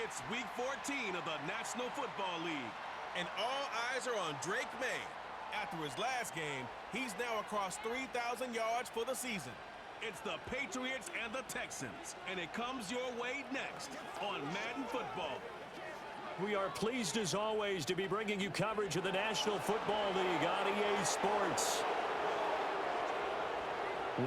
It's Week 14 of the National Football League, and all eyes are on Drake May. After his last game, he's now across 3,000 yards for the season. It's the Patriots and the Texans, and it comes your way next on Madden Football. We are pleased, as always, to be bringing you coverage of the National Football League on EA Sports.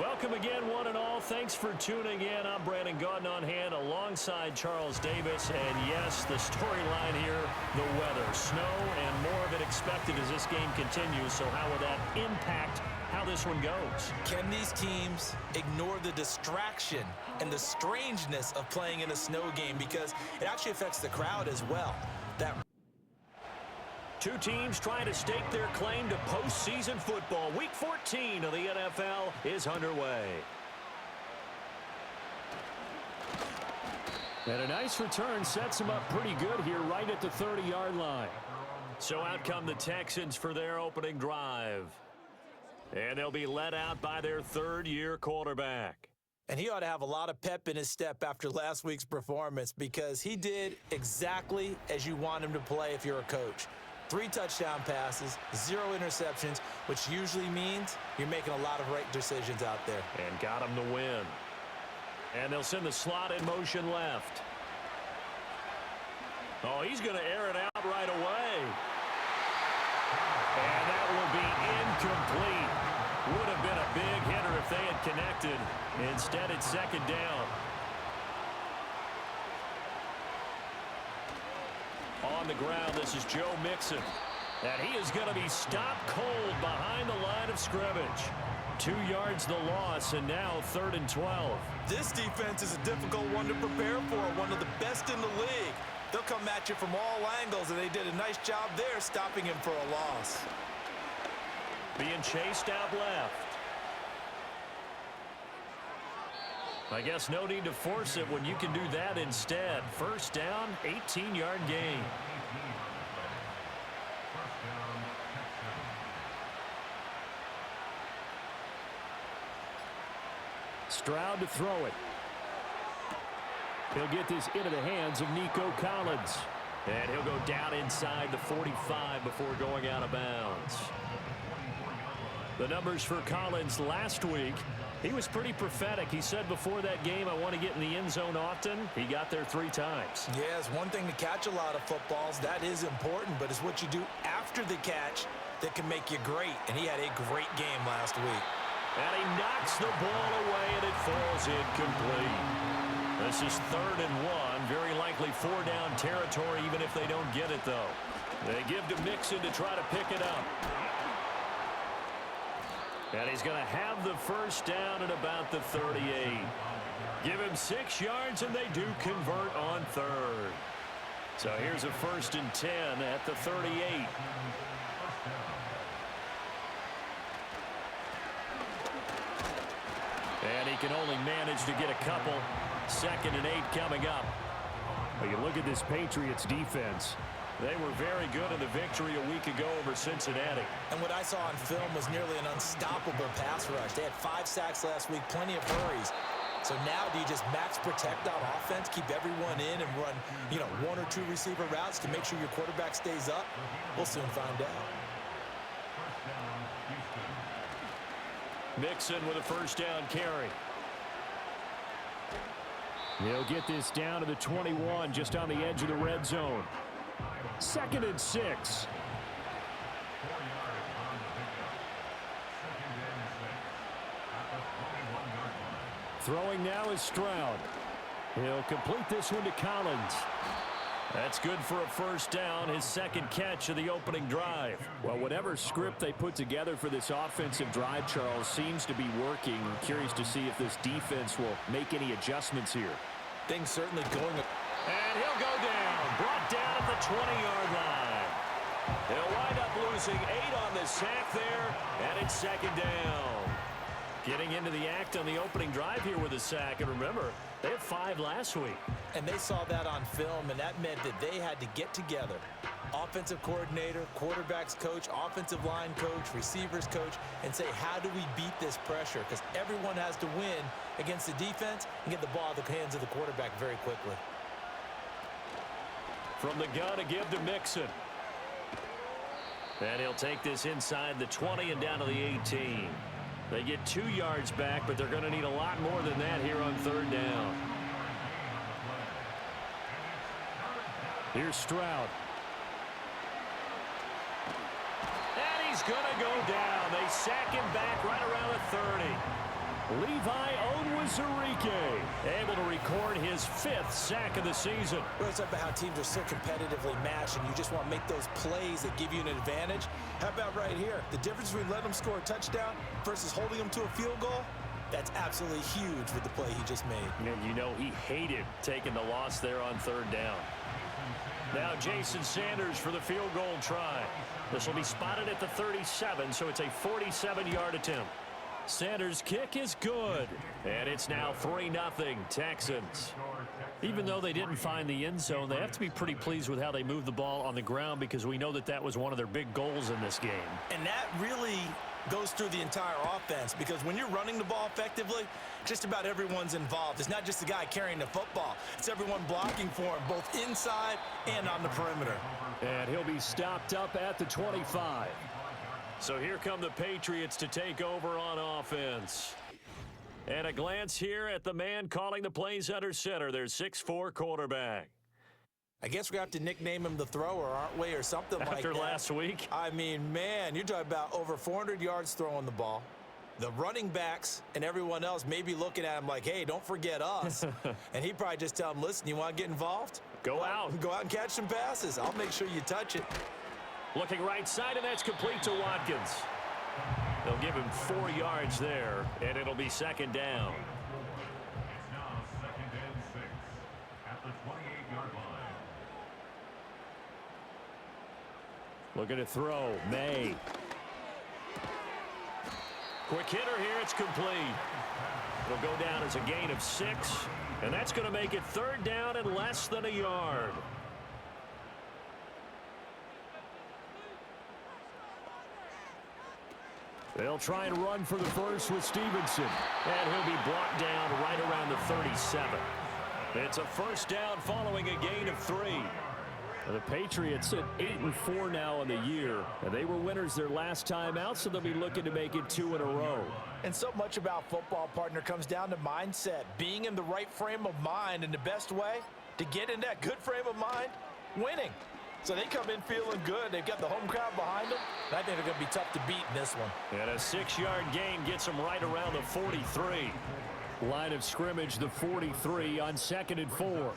Welcome again, one and all. Thanks for tuning in. I'm Brandon Gaudin on hand alongside Charles Davis. And yes, the storyline here, the weather. Snow and more of it expected as this game continues. So how will that impact how this one goes? Can these teams ignore the distraction and the strangeness of playing in a snow game? Because it actually affects the crowd as well. Two teams trying to stake their claim to postseason football. Week 14 of the NFL is underway. And a nice return sets them up pretty good here right at the 30-yard line. So out come the Texans for their opening drive. And they'll be led out by their third-year quarterback. And he ought to have a lot of pep in his step after last week's performance, because he did exactly as you want him to play if you're a coach. 3 touchdown passes, 0 interceptions, which usually means you're making a lot of right decisions out there. And got him the win. And they'll send the slot in motion left. Oh, he's going to air it out right away. And that will be incomplete. Would have been a big hitter if they had connected. Instead, it's second down. On the ground, this is Joe Mixon. And he is going to be stopped cold behind the line of scrimmage. 2 yards the loss, and now 3rd and 12. This defense is a difficult one to prepare for, one of the best in the league. They'll come at you from all angles, and they did a nice job there stopping him for a loss. Being chased out left. I guess no need to force it when you can do that instead. First down, 18-yard gain. Stroud to throw it. He'll get this into the hands of Nico Collins. And he'll go down inside the 45 before going out of bounds. The numbers for Collins last week, he was pretty prophetic. He said before that game, I want to get in the end zone often. He got there 3 times. Yeah, it's one thing to catch a lot of footballs. That is important, but it's what you do after the catch that can make you great. And he had a great game last week. And he knocks the ball away, and it falls incomplete. This is 3rd and 1. Very likely 4-down territory, even if they don't get it, though. They give to Mixon to try to pick it up. And he's going to have the first down at about the 38. Give him 6 yards, and they do convert on 3rd. So here's a 1st and 10 at the 38. And he can only manage to get a couple. 2nd and 8 coming up. Well, you look at this Patriots defense. They were very good in the victory a week ago over Cincinnati. And what I saw on film was nearly an unstoppable pass rush. They had 5 sacks last week, plenty of hurries. So now do you just max protect on offense, keep everyone in and run, 1 or 2 receiver routes to make sure your quarterback stays up? We'll soon find out. Mixon with a first down carry. He'll get this down to the 21, just on the edge of the red zone. 2nd and 6. Throwing now is Stroud. He'll complete this one to Collins. That's good for a first down, his 2nd catch of the opening drive. Well, whatever script they put together for this offensive drive, Charles, seems to be working. I'm curious to see if this defense will make any adjustments here. Things certainly going. And he'll go down, brought down at the 20-yard line. He'll wind up losing 8 on the sack there, and it's 2nd down. Getting into the act on the opening drive here with a sack. And remember, they had 5 last week. And they saw that on film, and that meant that they had to get together. Offensive coordinator, quarterbacks coach, offensive line coach, receivers coach, and say, how do we beat this pressure? Because everyone has to win against the defense and get the ball out of the hands of the quarterback very quickly. from the gun to give to Mixon. And he'll take this inside the 20 and down to the 18. They get 2 yards back, but they're going to need a lot more than that here on third down. Here's Stroud. And he's going to go down. They sack him back right around the 30. Levi Onwuzurike able to record his 5th sack of the season. We're talking about how teams are so competitively matched, and you just want to make those plays that give you an advantage. How about right here? The difference between letting them score a touchdown versus holding them to a field goal, that's absolutely huge with the play he just made. And you know he hated taking the loss there on third down. Now Jason Sanders for the field goal try. This will be spotted at the 37, so it's a 47-yard attempt. Sanders' kick is good, and it's now 3-0 Texans. Even though they didn't find the end zone, they have to be pretty pleased with how they moved the ball on the ground, because we know that that was one of their big goals in this game. And that really goes through the entire offense, because when you're running the ball effectively, just about everyone's involved. It's not just the guy carrying the football. It's everyone blocking for him, both inside and on the perimeter. And he'll be stopped up at the 25. So here come the Patriots to take over on offense. And a glance here at the man calling the plays under center, their 6'4" quarterback. I guess we're going to have to nickname him the thrower, aren't we, or something like that. After last week? I mean, man, you're talking about over 400 yards throwing the ball. The running backs and everyone else may be looking at him like, hey, don't forget us. And he'd probably just tell him, listen, you want to get involved? Go out. Go out and catch some passes. I'll make sure you touch it. Looking right side, and that's complete to Watkins. They'll give him 4 yards there, and it'll be second down. It's now 2nd and 6 at the 28-yard line. Looking to throw. May. Quick hitter here. It's complete. It'll go down as a gain of 6, and that's going to make it third down and less than a yard. They'll try and run for the first with Stevenson. And he'll be brought down right around the 37. It's a first down following a gain of 3. The Patriots at 8-4 now in the year. And they were winners their last time out, so they'll be looking to make it 2 in a row. And so much about football, partner, comes down to mindset. Being in the right frame of mind, and the best way to get in that good frame of mind, winning. So they come in feeling good. They've got the home crowd behind them. And I think they're going to be tough to beat in this one. And a 6-yard gain gets them right around the 43. Line of scrimmage, the 43 on 2nd and 4.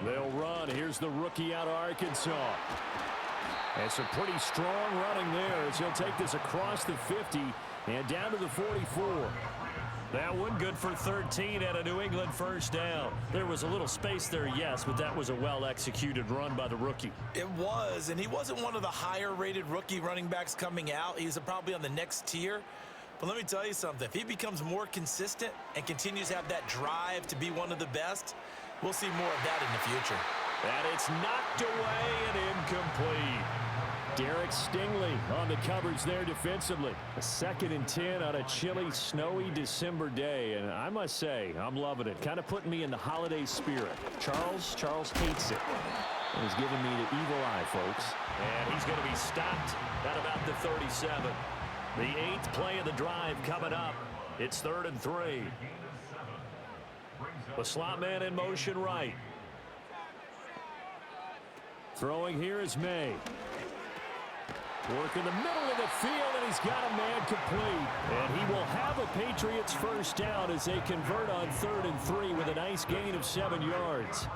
They'll run. Here's the rookie out of Arkansas. And some pretty strong running there as he'll take this across the 50 and down to the 44. That one good for 13 at a New England first down. There was a little space there, yes, but that was a well-executed run by the rookie. It was, and he wasn't one of the higher-rated rookie running backs coming out. He's probably on the next tier. But let me tell you something. If he becomes more consistent and continues to have that drive to be one of the best, we'll see more of that in the future. And it's knocked away and incomplete. Derek Stingley on the covers there defensively. A 2nd and 10 on a chilly, snowy December day. And I must say, I'm loving it. Kind of putting me in the holiday spirit. Charles hates it. And he's giving me the evil eye, folks. And he's going to be stopped at about the 37. The 8th play of the drive coming up. It's 3rd and 3. The slot man in motion right. Throwing here is May. Work in the middle of the field, and he's got a man complete. And he will have a Patriots first down as they convert on 3rd and 3 with a nice gain of 7 yards.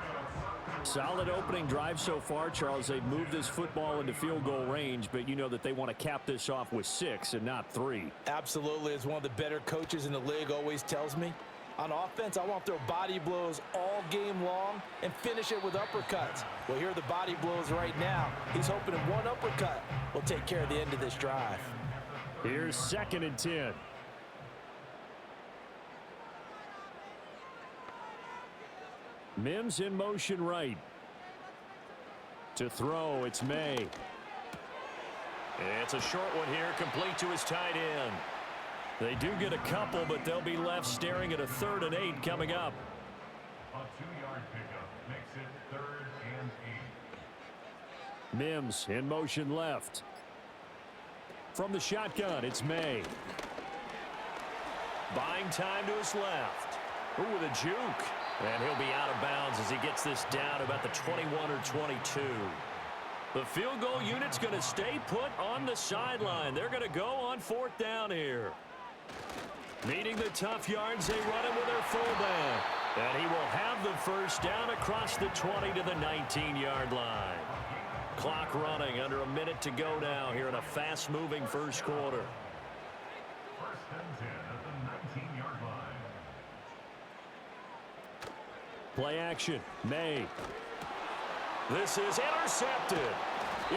Solid opening drive so far, Charles. They've moved this football into field goal range, but you know that they want to cap this off with 6 and not 3. Absolutely. As one of the better coaches in the league always tells me, on offense, I want to throw body blows all game long and finish it with uppercuts. Well, here are the body blows right now. He's hoping that one uppercut will take care of the end of this drive. Here's 2nd and 10. Mims in motion right. To throw, it's May. It's a short one here, complete to his tight end. They do get a couple, but they'll be left staring at a 3rd and 8 coming up. A 2-yard pickup makes it 3rd and 8. Mims in motion left. From the shotgun, it's May. Buying time to his left. Ooh, with a juke. And he'll be out of bounds as he gets this down about the 21 or 22. The field goal unit's going to stay put on the sideline. They're going to go on 4th down here. Needing the tough yards, they run it with their fullback. And he will have the first down across the 20 to the 19-yard line. Clock running, under a minute to go now here in a fast-moving first quarter. 1st and 10 at the 19-yard line. Play action, May. This is intercepted.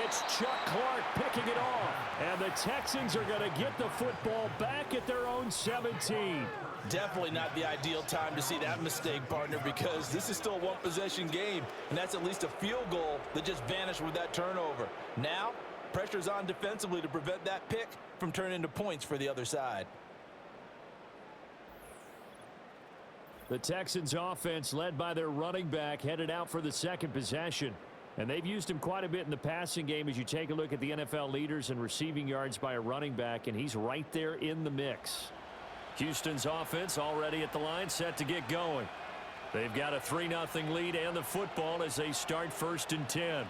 It's Chuck Clark picking it off. And the Texans are going to get the football back at their own 17. Definitely not the ideal time to see that mistake, partner, because this is still a one-possession game, and that's at least a field goal that just vanished with that turnover. Now, pressure's on defensively to prevent that pick from turning into points for the other side. The Texans offense, led by their running back, headed out for the second possession. And they've used him quite a bit in the passing game as you take a look at the NFL leaders in receiving yards by a running back, and he's right there in the mix. Houston's offense already at the line, set to get going. They've got a 3-0 lead and the football as they start 1st and 10.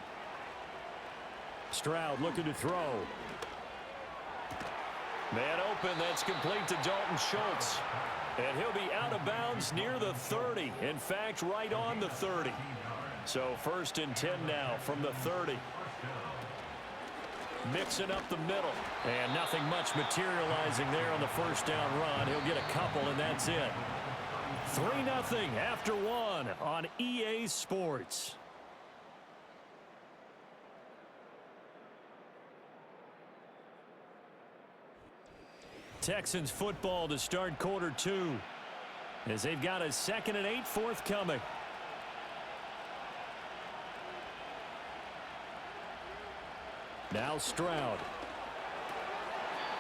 Stroud looking to throw. Man open, that's complete to Dalton Schultz. And he'll be out of bounds near the 30. In fact, right on the 30. So 1st and 10 now from the 30. Mixing up the middle. And nothing much materializing there on the first down run. He'll get a couple, and that's it. 3-0 after 1 on EA Sports. Texans football to start quarter 2. As they've got a 2nd and 8 forthcoming. Now Stroud.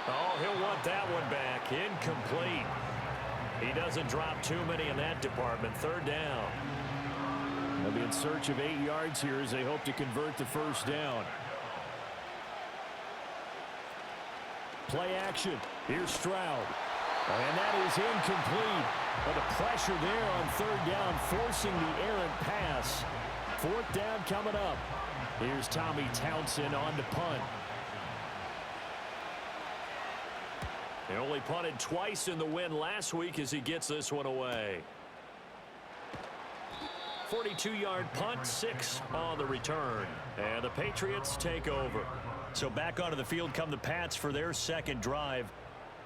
Oh, he'll want that one back. Incomplete. He doesn't drop too many in that department. 3rd down. They'll be in search of 8 yards here as they hope to convert the first down. Play action. Here's Stroud. And that is incomplete. But the pressure there on 3rd down, forcing the errant pass. 4th down coming up. Here's Tommy Townsend on to punt. He only punted twice in the win last week as he gets this one away. 42-yard punt, 6 on the return. And the Patriots take over. So back onto the field come the Pats for their second drive.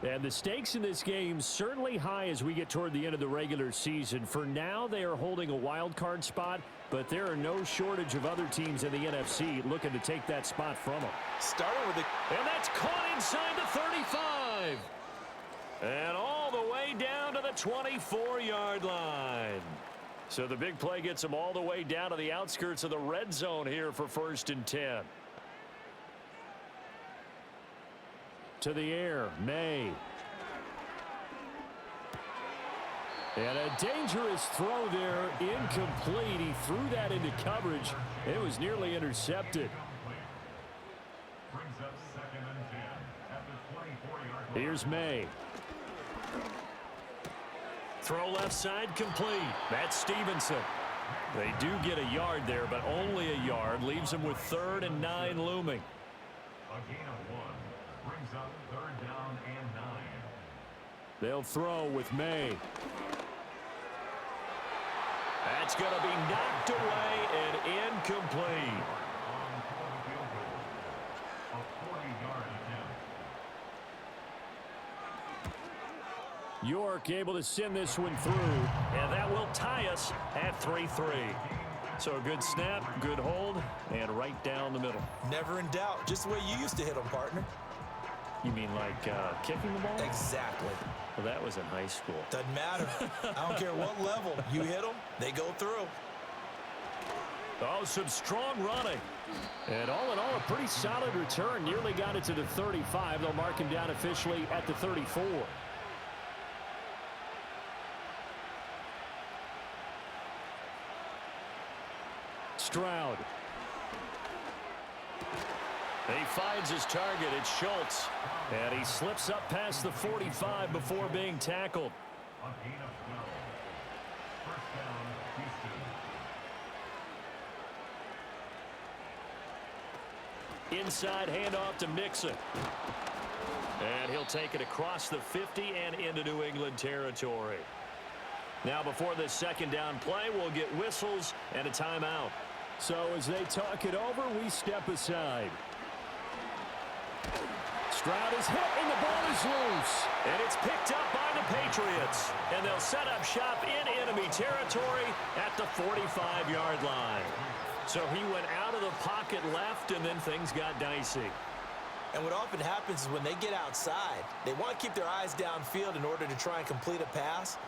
And the stakes in this game certainly high as we get toward the end of the regular season. For now, they are holding a wild card spot, but there are no shortage of other teams in the NFC looking to take that spot from them. Starting with the... And that's caught inside the 35. And all the way down to the 24-yard line. So the big play gets them all the way down to the outskirts of the red zone here for 1st and 10. To the air, May. And a dangerous throw there, incomplete. He threw that into coverage. It was nearly intercepted. Brings up 2nd and 10 at the 24-yard line. Here's May. Throw left side complete. That's Stevenson. They do get a yard there, but only a yard. Leaves them with 3rd and 9 looming. A gain of 1. Brings up 3rd down and 9. They'll throw with May. That's going to be knocked away and incomplete. On for the field goal. A 40-yard attempt. York able to send this one through, and that will tie us at 3-3. So a good snap, good hold, and right down the middle. Never in doubt. Just the way you used to hit them, partner. You mean like kicking the ball? Exactly. Well, that was in high school. Doesn't matter. I don't care what level. You hit them, they go through. Oh, some strong running. And all in all, a pretty solid return. Nearly got it to the 35. They'll mark him down officially at the 34. Stroud. He finds his target. It's Schultz. And he slips up past the 45 before being tackled. A gain of 12. First down, Houston. Inside handoff to Mixon. And he'll take it across the 50 and into New England territory. Now before this second down play, we'll get whistles and a timeout. So as they talk it over, we step aside. Stroud is hit and the ball is loose. And it's picked up by the Patriots. And they'll set up shop in enemy territory at the 45-yard line. So he went out of the pocket left, and then things got dicey. And what often happens is when they get outside, they want to keep their eyes downfield in order to try and complete a pass.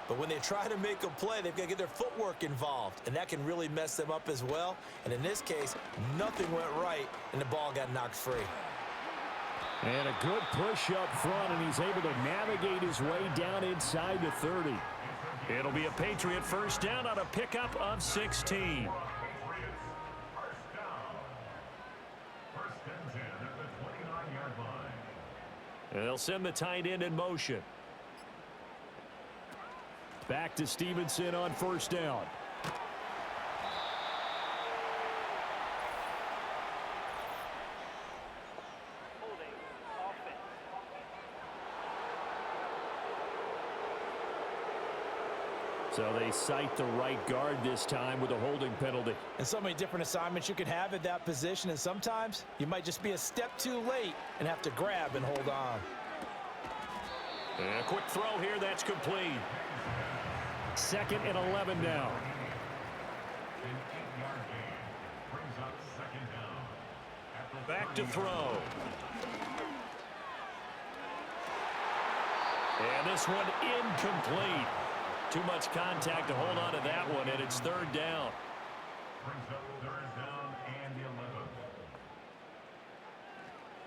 But when they try to make a play, they've got to get their footwork involved, and that can really mess them up as well. And in this case, nothing went right, and the ball got knocked free. And a good push up front, and he's able to navigate his way down inside the 30. It'll be a Patriot first down on a pickup of 16. They'll send the tight end in motion. Back to Stevenson on first down. So they cite the right guard this time with a holding penalty. And so many different assignments you can have at that position, and sometimes you might just be a step too late and have to grab and hold on. And a quick throw here, that's complete. Second and 11 now. Back to throw. And this one incomplete. Too much contact to hold on to that one, and it's third down. Brings up third down and 11.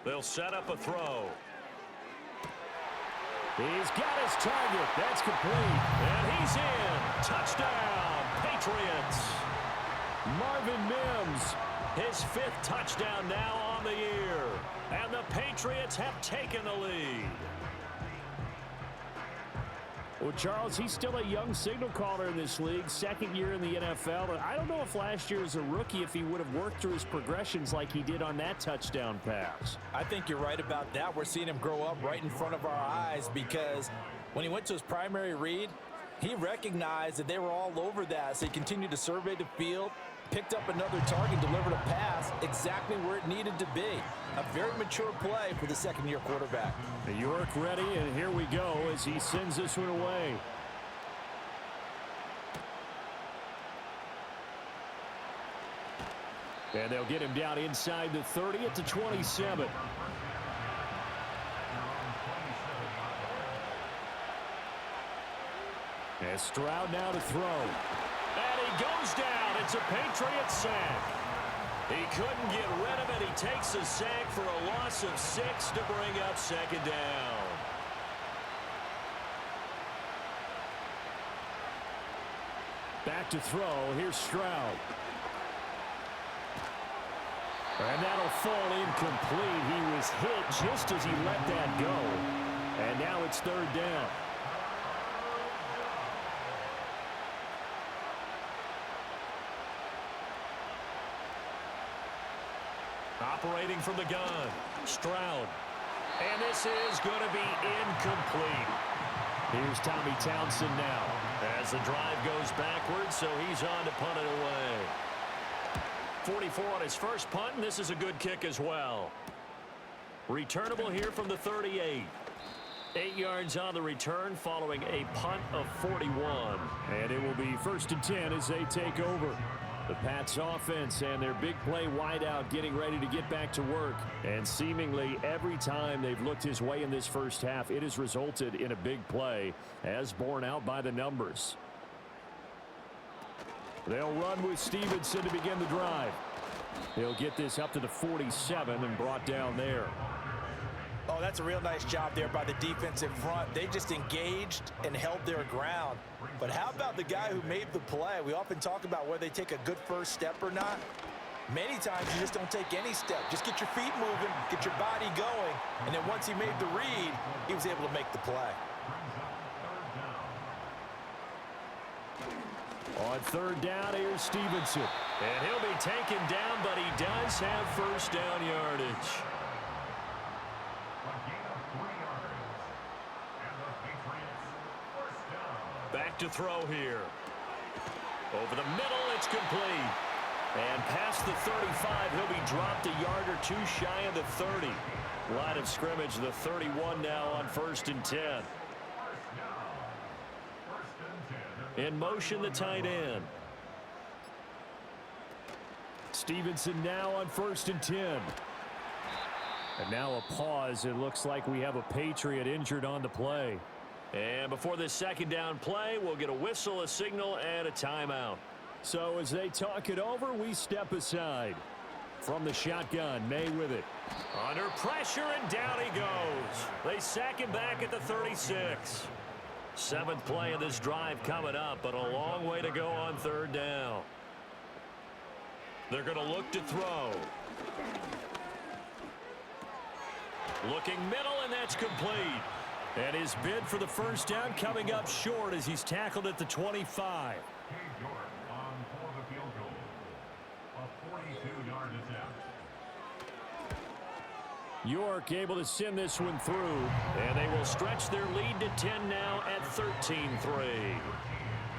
They'll set up a throw. He's got his target. That's complete. And he's in. Touchdown, Patriots. Marvin Mims, his 5th touchdown now on the year. And the Patriots have taken the lead. Well, Charles, he's still a young signal caller in this league, second year in the NFL. And I don't know if last year as a rookie, if he would have worked through his progressions like he did on that touchdown pass. I think you're right about that. We're seeing him grow up right in front of our eyes because when he went to his primary read, he recognized that they were all over that. So he continued to survey the field, picked up another target, delivered a pass exactly where it needed to be. A very mature play for the second-year quarterback. York ready, and here we go as he sends this one away. And they'll get him down inside the 30 at the 27. And Stroud now to throw. And he goes down. It's a Patriot sack. He couldn't get rid of it. He takes a sack for a loss of 6 to bring up second down. Back to throw. Here's Stroud. And that'll fall incomplete. He was hit just as he let that go. And now it's third down. Operating from the gun, Stroud. And this is going to be incomplete. Here's Tommy Townsend now as the drive goes backwards, so he's on to punt it away. 44 on his first punt, and this is a good kick as well. Returnable here from the 38. 8 yards on the return following a punt of 41. And it will be 1st and 10 as they take over. The Pats offense and their big play wideout getting ready to get back to work. And seemingly every time they've looked his way in this first half, it has resulted in a big play as borne out by the numbers. They'll run with Stevenson to begin the drive. He'll get this up to the 47 and brought down there. Oh, that's a real nice job there by the defensive front. They just engaged and held their ground. But how about the guy who made the play? We often talk about whether they take a good first step or not. Many times you just don't take any step. Just get your feet moving, get your body going, and then once he made the read, he was able to make the play. On third down, here's Stevenson. And he'll be taken down, but he does have first down yardage. Back to throw here. Over the middle, it's complete. And past the 35, he'll be dropped a yard or two shy of the 30. Line of scrimmage, the 31 now on 1st and 10. In motion, the tight end. Stevenson now on 1st and 10. And now a pause. It looks like we have a Patriot injured on the play. And before this second down play, we'll get a whistle, a signal, and a timeout. So as they talk it over, we step aside. From the shotgun, May with it. Under pressure, and down he goes. They sack him back at the 36. 7th play of this drive coming up, but a long way to go on third down. They're going to look to throw. Looking middle, and that's complete. And his bid for the first down coming up short as he's tackled at the 25. York able to send this one through, and they will stretch their lead to 10 now at 13-3.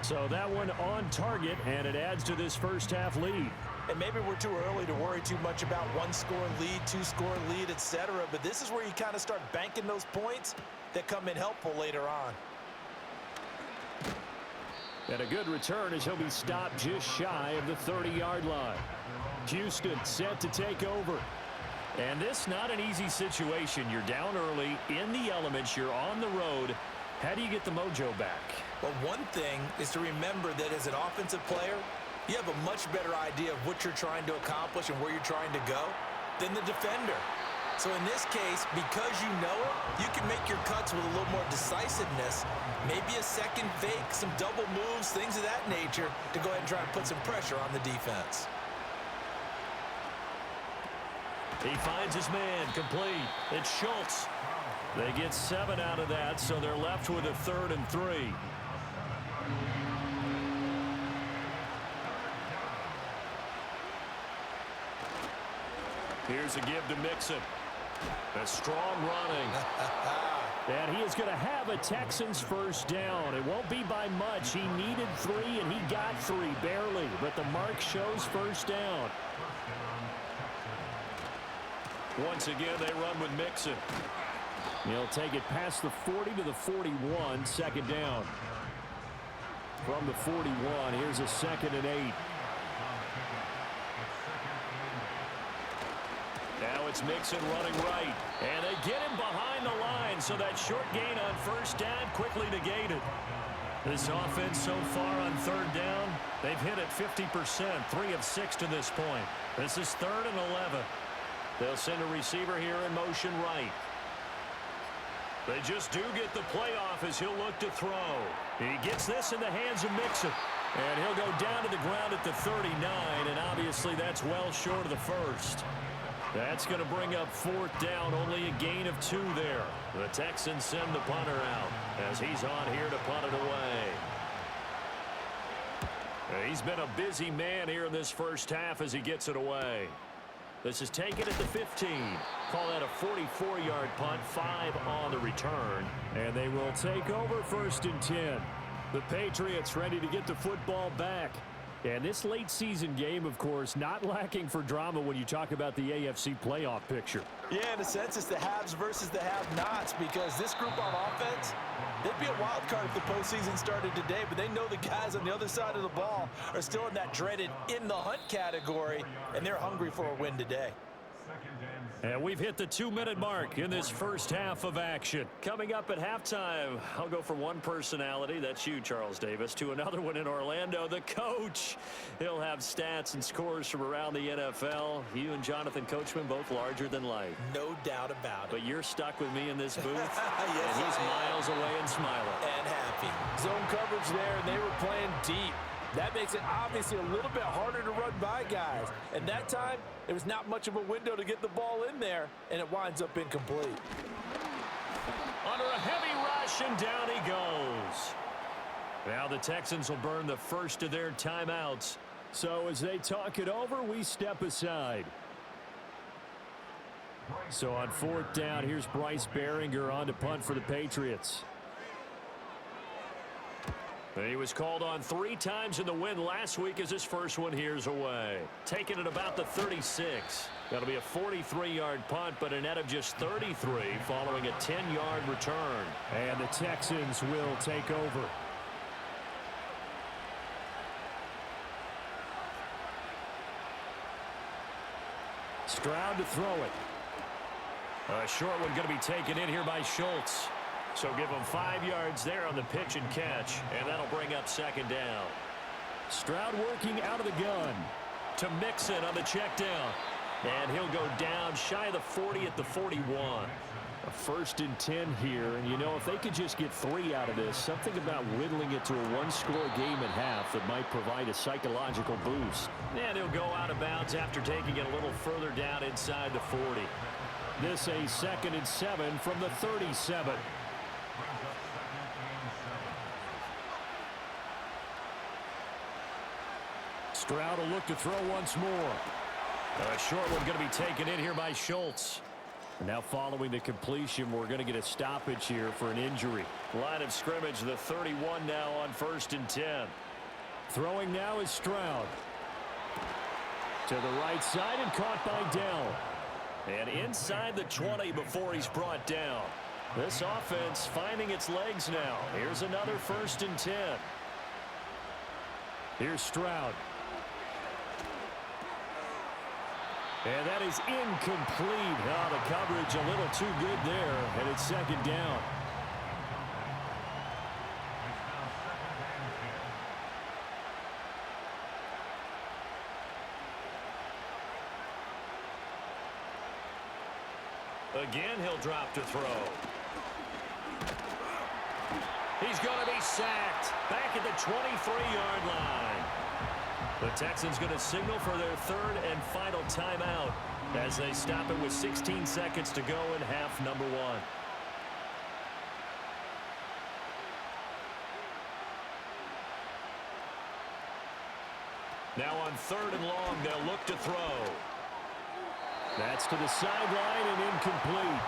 So that one on target, and it adds to this first half lead. And maybe we're too early to worry too much about one-score lead, two-score lead, etc. But this is where you kind of start banking those points that come in helpful later on. And a good return as he'll be stopped just shy of the 30-yard line. Houston set to take over. And this not an easy situation. You're down early, in the elements, you're on the road. How do you get the mojo back? Well, one thing is to remember that as an offensive player, you have a much better idea of what you're trying to accomplish and where you're trying to go than the defender. So in this case, because you know it, you can make your cuts with a little more decisiveness, maybe a second fake, some double moves, things of that nature, to go ahead and try and put some pressure on the defense. He finds his man, complete. It's Schultz. They get 7 out of that, so they're left with a 3rd and 3. Here's a give to Mixon. A strong running. And he is going to have a Texans first down. It won't be by much. He needed 3, and he got 3, barely. But the mark shows first down. Once again, they run with Mixon. He'll take it past the 40 to the 41, 2nd down. From the 41, here's a 2nd and 8. Now it's Mixon running right. And they get him behind the line, so that short gain on first down quickly negated. This offense so far on 3rd down, they've hit it 50%, 3 of 6 to this point. This is 3rd and 11. They'll send a receiver here in motion right. They just do get the playoff as he'll look to throw. He gets this in the hands of Mixon. And he'll go down to the ground at the 39, and obviously that's well short of the first. That's going to bring up 4th down, only a gain of 2 there. The Texans send the punter out as he's on here to punt it away. He's been a busy man here in this first half as he gets it away. This is taken at the 15. Call that a 44-yard punt, 5 on the return. And they will take over 1st and 10. The Patriots ready to get the football back. And this late season game, of course, not lacking for drama when you talk about the AFC playoff picture. Yeah, in a sense, it's the haves versus the have-nots, because this group on offense, they'd be a wild card if the postseason started today, but they know the guys on the other side of the ball are still in that dreaded in the hunt category, and they're hungry for a win today. 2nd and And we've hit the 2-minute mark in this first half of action. Coming up at halftime, I'll go from one personality, that's you, Charles Davis, to another one in Orlando, the coach. He'll have stats and scores from around the NFL. You and Jonathan Coachman both larger than life. No doubt about it. But you're stuck with me in this booth, yes, and he's miles away and smiling. And happy. Zone coverage there, and they were playing deep. That makes it obviously a little bit harder to run by guys. And that time, there was not much of a window to get the ball in there, and it winds up incomplete. Under a heavy rush, and down he goes. Now the Texans will burn the first of their timeouts. So as they talk it over, we step aside. So on 4th down, here's Bryce Behringer on to punt for the Patriots. He was called on 3 times in the win last week as his first one here's away. Taking it about the 36. That'll be a 43-yard punt, but a net of just 33 following a 10-yard return. And the Texans will take over. Stroud to throw it. A short one going to be taken in here by Schultz. So give him 5 yards there on the pitch and catch, and that'll bring up 2nd down. Stroud working out of the gun to Mixon on the check down. And he'll go down shy of the 40 at the 41. A 1st and 10 here, and you know, if they could just get 3 out of this, something about whittling it to a 1-score game at half that might provide a psychological boost. And he'll go out of bounds after taking it a little further down inside the 40. This a 2nd and 7 from the 37. Stroud will look to throw once more. A short one going to be taken in here by Schultz. Now following the completion, we're going to get a stoppage here for an injury. Line of scrimmage, the 31 now on 1st and 10. Throwing now is Stroud. To the right side and caught by Dell. And inside the 20 before he's brought down. This offense finding its legs now. Here's another 1st and 10. Here's Stroud. And that is incomplete. Oh, the coverage a little too good there, and it's 2nd down. Again, he'll drop to throw. He's going to be sacked back at the 23-yard line. The Texans going to signal for their 3rd and final timeout as they stop it with 16 seconds to go in half number 1. Now on 3rd and long, they'll look to throw. That's to the sideline and incomplete.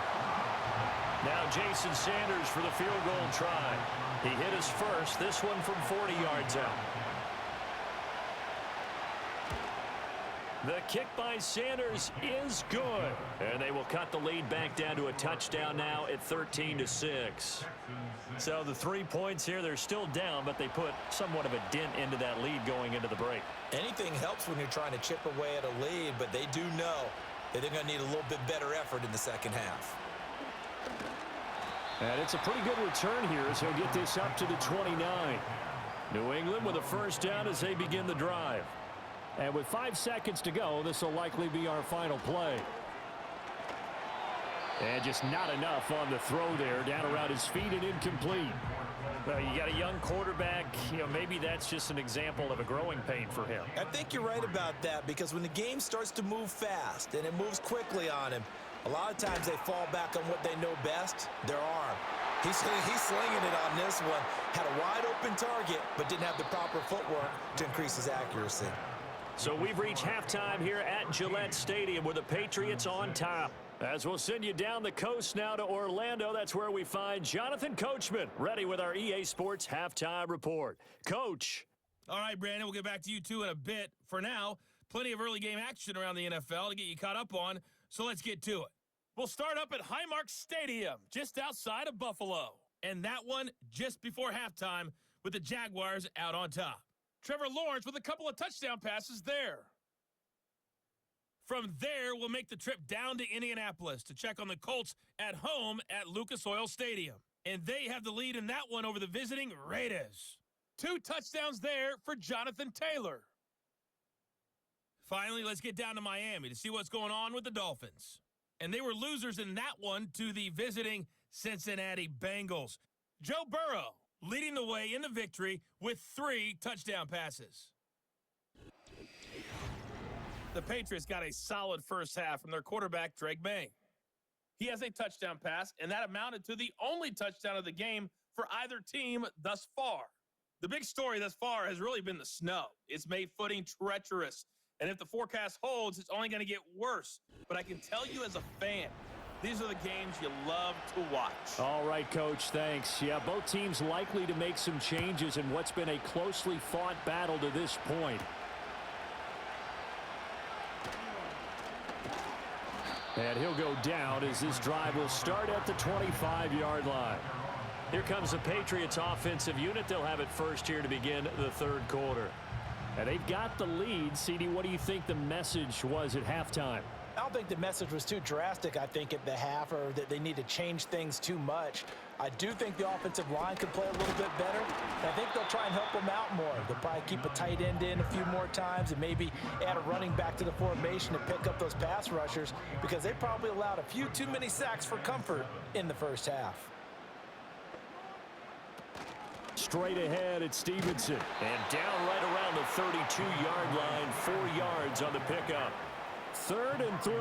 Now Jason Sanders for the field goal try. He hit his first, this one from 40 yards out. The kick by Sanders is good. And they will cut the lead back down to a touchdown now at 13-6. So the 3 points here, they're still down, but they put somewhat of a dent into that lead going into the break. Anything helps when you're trying to chip away at a lead, but they do know that they're going to need a little bit better effort in the second half. And it's a pretty good return here as he'll get this up to the 29. New England with a 1st down as they begin the drive. And with 5 seconds to go, this will likely be our final play. And just not enough on the throw there, down around his feet and incomplete. Well, you got a young quarterback, you know, maybe that's just an example of a growing pain for him. I think you're right about that, because when the game starts to move fast and it moves quickly on him, a lot of times they fall back on what they know best, their arm. He's slinging it on this one. Had a wide open target, but didn't have the proper footwork to increase his accuracy. So we've reached halftime here at Gillette Stadium with the Patriots on top. As we'll send you down the coast now to Orlando, that's where we find Jonathan Coachman ready with our EA Sports Halftime Report. Coach. All right, Brandon, we'll get back to you two in a bit. For now, plenty of early game action around the NFL to get you caught up on, so let's get to it. We'll start up at Highmark Stadium, just outside of Buffalo. And that one just before halftime with the Jaguars out on top. Trevor Lawrence with a couple of touchdown passes there. From there, we'll make the trip down to Indianapolis to check on the Colts at home at Lucas Oil Stadium. And they have the lead in that one over the visiting Raiders. 2 touchdowns there for Jonathan Taylor. Finally, let's get down to Miami to see what's going on with the Dolphins. And they were losers in that one to the visiting Cincinnati Bengals. Joe Burrow leading the way in the victory with 3 touchdown passes. The Patriots got a solid first half from their quarterback, Drake May. He has a touchdown pass, and that amounted to the only touchdown of the game for either team thus far. The big story thus far has really been the snow. It's made footing treacherous, and if the forecast holds, it's only going to get worse. But I can tell you as a fan, these are the games you love to watch. All right, Coach, thanks. Yeah, both teams likely to make some changes in what's been a closely fought battle to this point. And he'll go down as this drive will start at the 25-yard line. Here comes the Patriots offensive unit. They'll have it first here to begin the third quarter. And they've got the lead. CD, what do you think the message was at halftime? I don't think the message was too drastic, I think, at the half, or that they need to change things too much. I do think the offensive line could play a little bit better. I think they'll try and help them out more. They'll probably keep a tight end in a few more times and maybe add a running back to the formation to pick up those pass rushers, because they probably allowed a few too many sacks for comfort in the first half. Straight ahead, it's Stevenson. And down right around the 32-yard line, 4 yards on the pickup. 3rd and 3.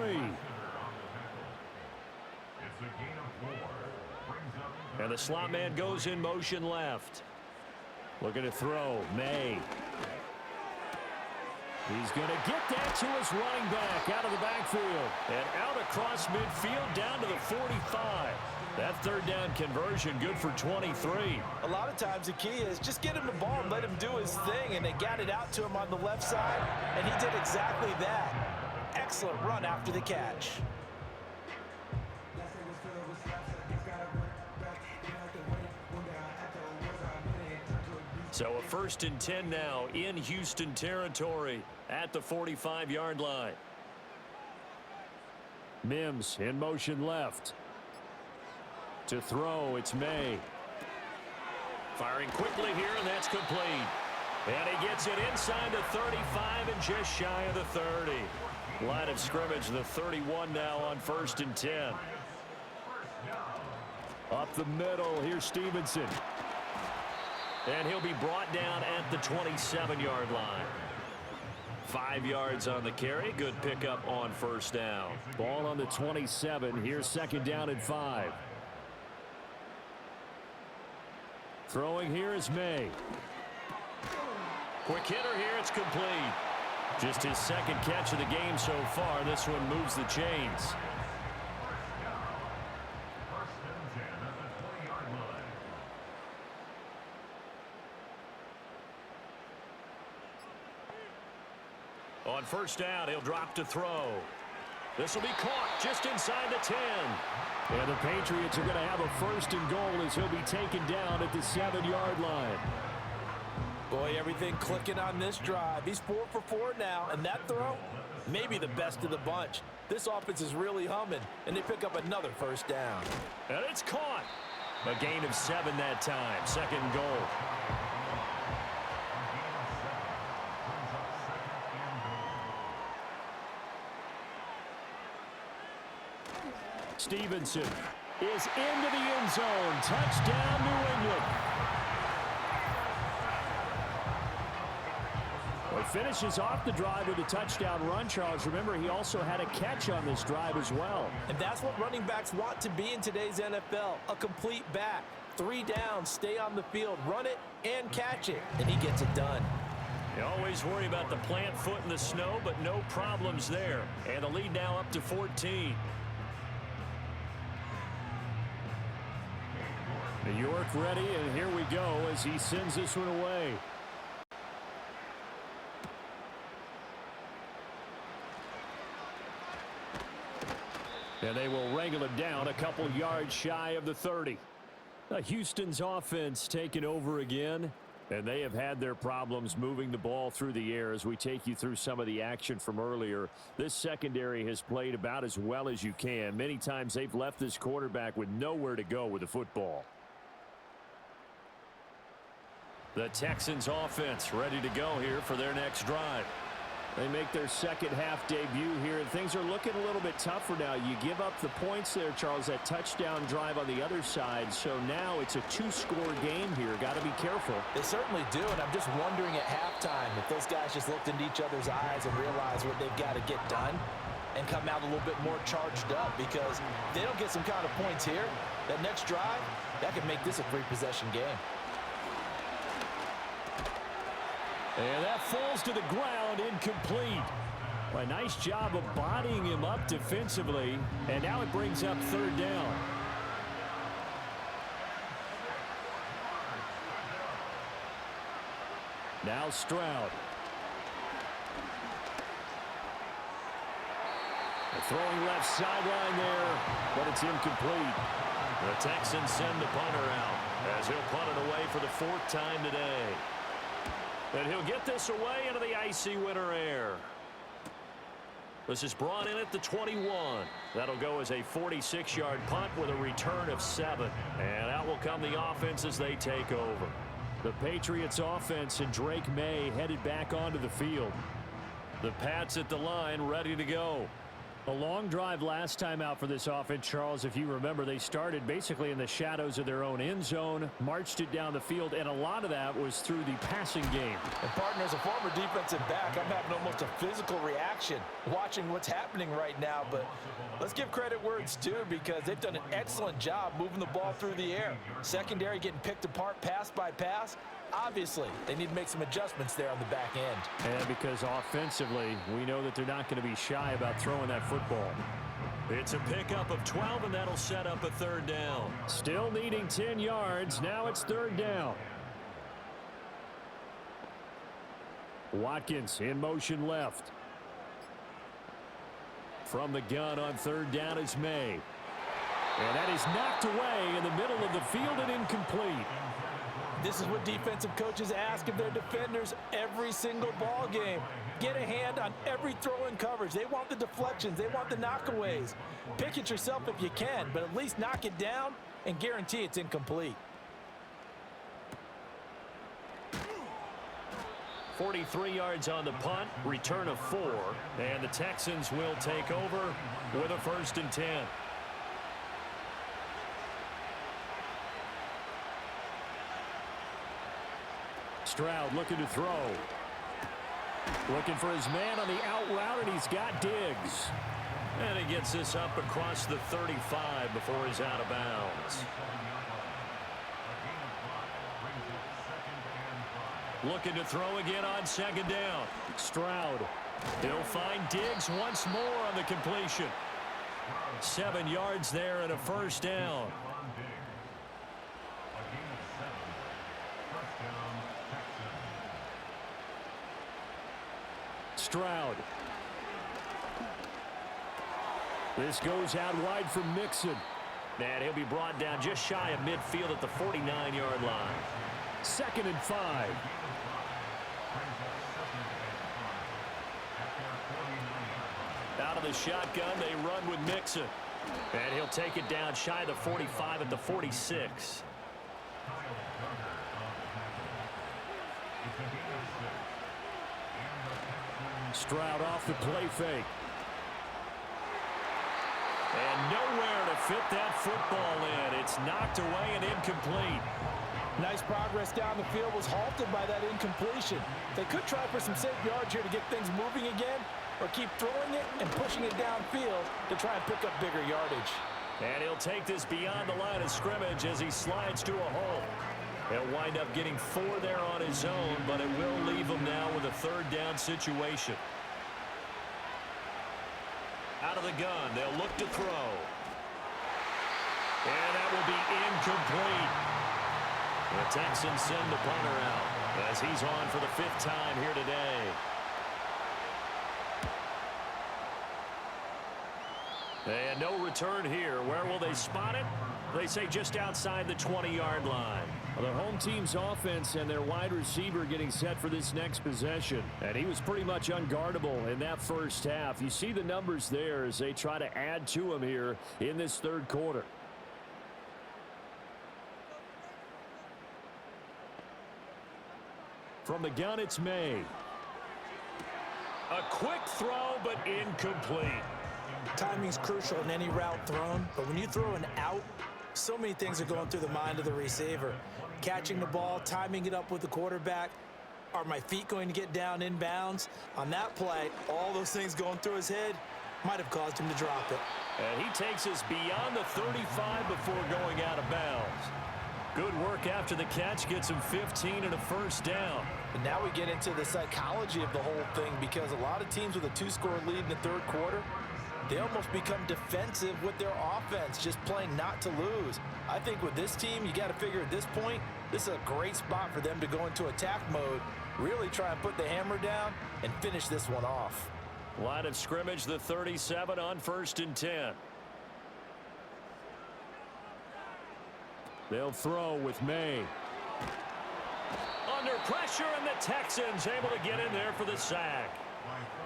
And the slot man goes in motion left. Looking to throw, May. He's going to get that to his running back out of the backfield. And out across midfield down to the 45. That 3rd down conversion good for 23. A lot of times the key is just get him the ball and let him do his thing, and they got it out to him on the left side, and he did exactly that. Excellent run after the catch. So a 1st and 10 now in Houston territory at the 45-yard line. Mims in motion left. To throw, it's May. Firing quickly here, and that's complete. And he gets it inside the 35 and just shy of the 30. Line of scrimmage, the 31 now on 1st and 10. Up the middle, here's Stevenson. And he'll be brought down at the 27-yard line. 5 yards on the carry. Good pickup on 1st down. Ball on the 27. Here's 2nd down and 5. Throwing here is May. Quick hitter here. It's complete. Just his 2nd catch of the game so far. This one moves the chains. On 1st down, he'll drop to throw. This will be caught just inside the 10. And the Patriots are going to have a 1st and goal as he'll be taken down at the 7-yard line. Boy, everything clicking on this drive. He's 4 for 4 now, and that throw, maybe the best of the bunch. This offense is really humming, and they pick up another 1st down. And it's caught. A gain of 7 that time. 2nd goal. Stevenson is into the end zone. Touchdown, New England. Well, he finishes off the drive with a touchdown run, Charles. Remember, he also had a catch on this drive as well. And that's what running backs want to be in today's NFL, a complete back. 3 downs, stay on the field, run it, and catch it. And he gets it done. You always worry about the plant foot in the snow, but no problems there. And the lead now up to 14. York ready, and here we go as he sends this one away. And they will wrangle him down a couple yards shy of the 30. Houston's offense taking over again. And they have had their problems moving the ball through the air as we take you through some of the action from earlier. This secondary has played about as well as you can. Many times they've left this quarterback with nowhere to go with the football. The Texans offense ready to go here for their next drive. They make their second half debut here, and things are looking a little bit tougher now. You give up the points there, Charles, that touchdown drive on the other side. So now it's a two-score game here. Got to be careful. They certainly do, and I'm just wondering at halftime if those guys just looked into each other's eyes and realized what they've got to get done and come out a little bit more charged up, because if they don't get some kind of points here, that next drive, that could make this a three-possession game. And that falls to the ground, incomplete. A nice job of bodying him up defensively, and now it brings up third down. Now Stroud. Throwing left sideline there, but it's incomplete. The Texans send the punter out as he'll punt it away for the fourth time today. And he'll get this away into the icy winter air. This is brought in at the 21. That'll go as a 46-yard punt with a return of 7. And out will come the offense as they take over. The Patriots offense and Drake May headed back onto the field. The Pats at the line ready to go. A long drive last time out for this offense, Charles. If you remember, they started basically in the shadows of their own end zone, marched it down the field, and a lot of that was through the passing game. And partner, as a former defensive back, I'm having almost a physical reaction watching what's happening right now. But let's give credit where it's due, because they've done an excellent job moving the ball through the air. Secondary getting picked apart pass by pass. Obviously, they need to make some adjustments there on the back end. And because offensively, we know that they're not going to be shy about throwing that football. It's a pickup of 12, and that'll set up a third down. Still needing 10 yards. Now it's third down. Watkins in motion left. From the gun on third down is May. And that is knocked away in the middle of the field and incomplete. This is what defensive coaches ask of their defenders every single ball game. Get a hand on every throw in coverage. They want the deflections. They want the knockaways. Pick it yourself if you can, but at least knock it down and guarantee it's incomplete. 43 yards on the punt, return of 4, and the Texans will take over with a 1st and 10. Stroud looking to throw. Looking for his man on the out route, and he's got Diggs. And he gets this up across the 35 before he's out of bounds. Looking to throw again on second down. Stroud. He'll find Diggs once more on the completion. 7 yards there and a 1st down. Stroud. This goes out wide for Mixon. And he'll be brought down just shy of midfield at the 49-yard line. 2nd and 5. Out of the shotgun, they run with Mixon. And he'll take it down shy of the 45 at the 46. Stroud off the play fake. And nowhere to fit that football in. It's knocked away and incomplete. Nice progress down the field was halted by that incompletion. They could try for some safe yards here to get things moving again, or keep throwing it and pushing it downfield to try and pick up bigger yardage. And he'll take this beyond the line of scrimmage as he slides to a hole. He'll wind up getting 4 there on his own, but it will leave him now with a 3rd down situation. Out of the gun, they'll look to throw. And that will be incomplete. The Texans send the punter out as he's on for the 5th time here today. And no return here. Where will they spot it? They say just outside the 20-yard line. Well, their home team's offense and their wide receiver getting set for this next possession. And he was pretty much unguardable in that first half. You see the numbers there as they try to add to him here in this third quarter. From the gun, it's May. A quick throw, but incomplete. Timing's crucial in any route thrown, but when you throw an out, so many things are going through the mind of the receiver. Catching the ball, timing it up with the quarterback. Are my feet going to get down in bounds? On that play, all those things going through his head might have caused him to drop it. And he takes us beyond the 35 before going out of bounds. Good work after the catch, gets him 15 and a first down. And now we get into the psychology of the whole thing, because a lot of teams with a 2-score lead in the third quarter, they almost become defensive with their offense, just playing not to lose. I think with this team, you got to figure at this point, this is a great spot for them to go into attack mode, really try and put the hammer down and finish this one off. Line of scrimmage, the 37 on 1st and 10. They'll throw with May. Under pressure, and the Texans able to get in there for the sack.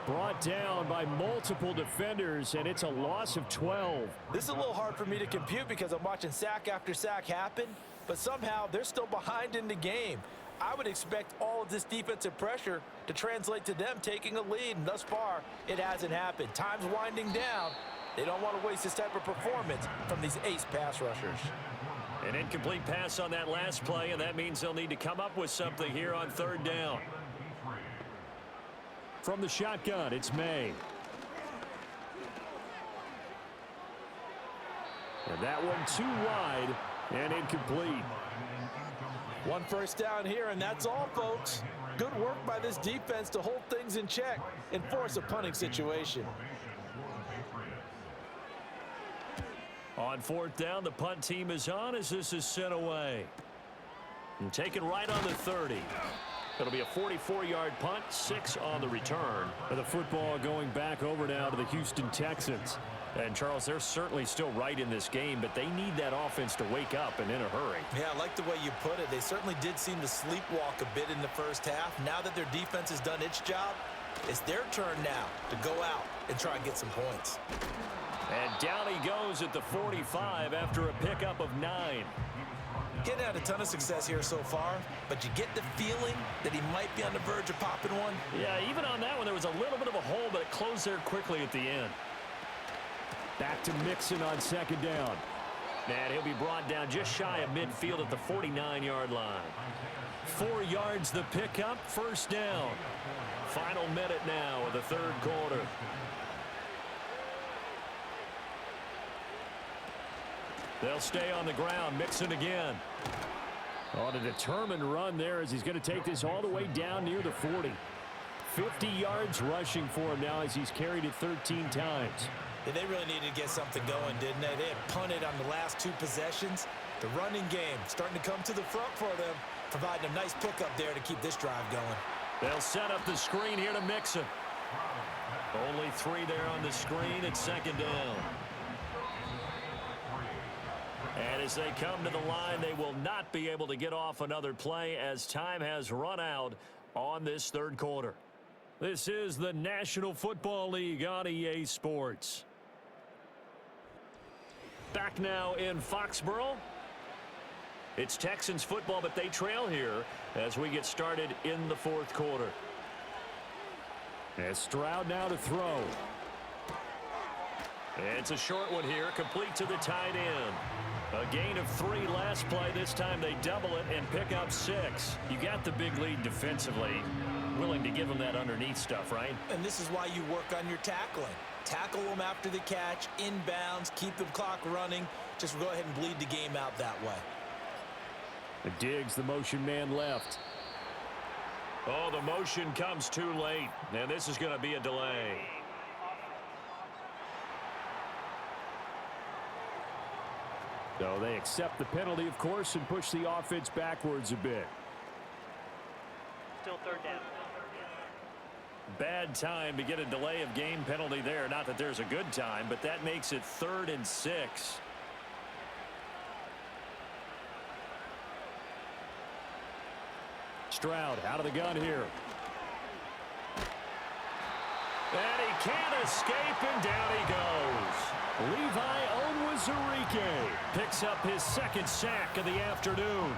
Brought down by multiple defenders, and it's a loss of 12. This is a little hard for me to compute because I'm watching sack after sack happen, but somehow they're still behind in the game. I would expect all of this defensive pressure to translate to them taking a lead, and thus far, it hasn't happened. Time's winding down. They don't want to waste this type of performance from these ace pass rushers. An incomplete pass on that last play, and that means they'll need to come up with something here on 3rd down. From the shotgun, it's May. And that one too wide and incomplete. One first down here, and that's all, folks. Good work by this defense to hold things in check and force a punting situation. On 4th down, the punt team is on as this is sent away. And taken right on the 30. It'll be a 44-yard punt, 6 on the return. And the football going back over now to the Houston Texans. And, Charles, they're certainly still right in this game, but they need that offense to wake up and in a hurry. Yeah, I like the way you put it. They certainly did seem to sleepwalk a bit in the first half. Now that their defense has done its job, it's their turn now to go out and try and get some points. And down he goes at the 45 after a pickup of 9. Getting had a ton of success here so far, but you get the feeling that he might be on the verge of popping one. Yeah, even on that one, there was a little bit of a hole, but it closed there quickly at the end. Back to Mixon on 2nd down. And he'll be brought down just shy of midfield at the 49-yard line. 4 yards the pickup, 1st down. Final minute now of the 3rd quarter. They'll stay on the ground. Mixon again. On a determined run there as he's going to take this all the way down near the 40. 50 yards rushing for him now as he's carried it 13 times. Yeah, they really needed to get something going, didn't they? They had punted on the last 2 possessions. The running game starting to come to the front for them, providing a nice pickup there to keep this drive going. They'll set up the screen here to Mixon. Only 3 there on the screen at 2nd down. And as they come to the line, they will not be able to get off another play as time has run out on this 3rd quarter. This is the National Football League on EA Sports. Back now in Foxboro. It's Texans football, but they trail here as we get started in the 4th quarter. And Stroud now to throw. It's a short one here, complete to the tight end. A gain of 3 last play. This time they double it and pick up 6. You got the big lead defensively. Willing to give them that underneath stuff, right? And this is why you work on your tackling. Tackle them after the catch, inbounds, keep the clock running. Just go ahead and bleed the game out that way. Diggs, the motion man left. Oh, the motion comes too late. And this is going to be a delay. So they accept the penalty, of course, and push the offense backwards a bit. Still 3rd down. Bad time to get a delay of game penalty there. Not that there's a good time, but that makes it 3rd and 6. Stroud out of the gun here. And he can't escape, and down he goes. Levi Onwuzurike picks up his second sack of the afternoon.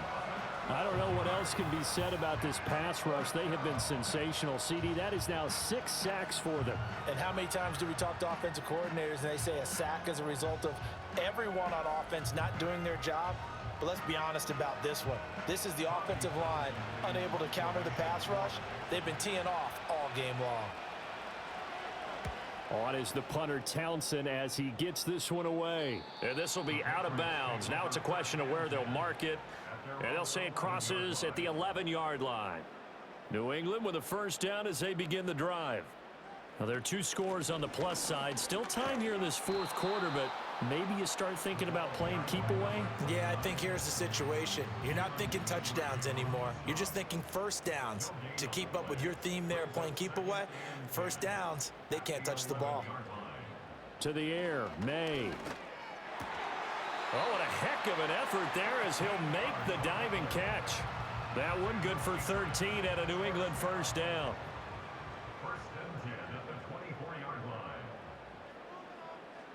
I don't know what else can be said about this pass rush. They have been sensational. CD, that is now 6 sacks for them. And how many times do we talk to offensive coordinators and they say a sack is a result of everyone on offense not doing their job? But let's be honest about this one. This is the offensive line unable to counter the pass rush. They've been teeing off all game long. On is the punter Townsend as he gets this one away. And this will be out of bounds. Now it's a question of where they'll mark it. And they'll say it crosses at the 11-yard line. New England with a first down as they begin the drive. Now there are 2 scores on the plus side. Still time here in this fourth quarter, but maybe you start thinking about playing keep away? Yeah, I think here's the situation. You're not thinking touchdowns anymore. You're just thinking first downs. To keep up with your theme there, playing keep away, first downs, they can't touch the ball. To the air, May. Oh, what a heck of an effort there as he'll make the diving catch. That one good for 13 at a New England first down. First and 10 at the 24-yard line.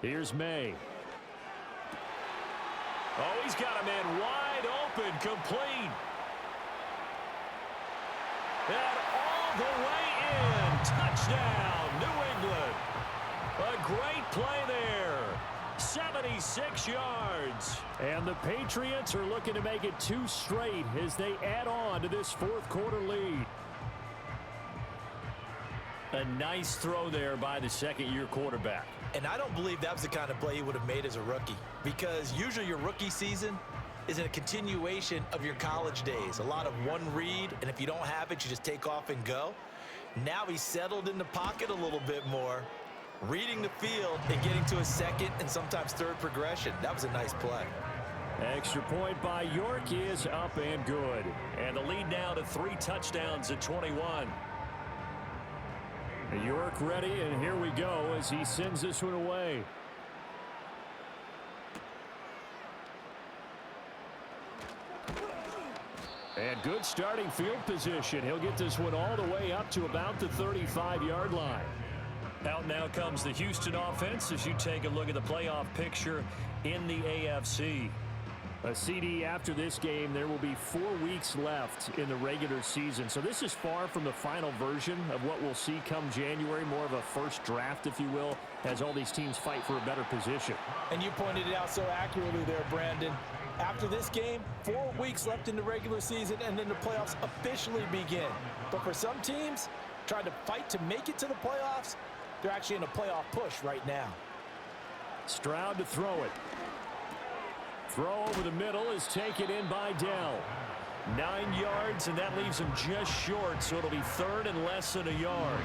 Here's May. Oh, he's got a man wide open, complete. And all the way in. Touchdown, New England. A great play there. 76 yards. And the Patriots are looking to make it 2 straight as they add on to this fourth quarter lead. A nice throw there by the second-year quarterback. And I don't believe that was the kind of play he would have made as a rookie, because usually your rookie season is a continuation of your college days. A lot of one read, and if you don't have it, you just take off and go. Now he's settled in the pocket a little bit more, reading the field and getting to a second and sometimes third progression. That was a nice play. Extra point by York is up and good. And the lead now to 3 touchdowns at 21. York ready, and here we go as he sends this one away. And good starting field position. He'll get this one all the way up to about the 35-yard line. Out now comes the Houston offense as you take a look at the playoff picture in the AFC. A CD after this game, there will be 4 weeks left in the regular season. So this is far from the final version of what we'll see come January, more of a first draft, if you will, as all these teams fight for a better position. And you pointed it out so accurately there, Brandon. After this game, 4 weeks left in the regular season, and then the playoffs officially begin. But for some teams, trying to fight to make it to the playoffs, they're actually in a playoff push right now. Stroud to throw it. Throw over the middle is taken in by Dell. 9 yards, and that leaves him just short, so it'll be third and less than a yard.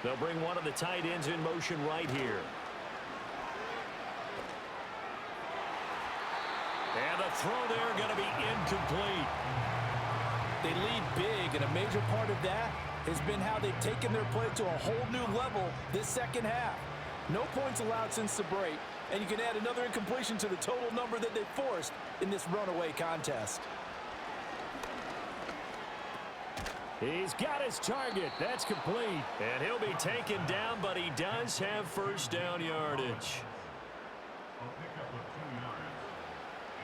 They'll bring one of the tight ends in motion right here. And the throw there going to be incomplete. They lead big, and a major part of that has been how they've taken their play to a whole new level this second half. No points allowed since the break, and you can add another incompletion to the total number that they forced in this runaway contest. He's got his target. That's complete. And he'll be taken down, but he does have first down yardage. A pickup of 2 yards.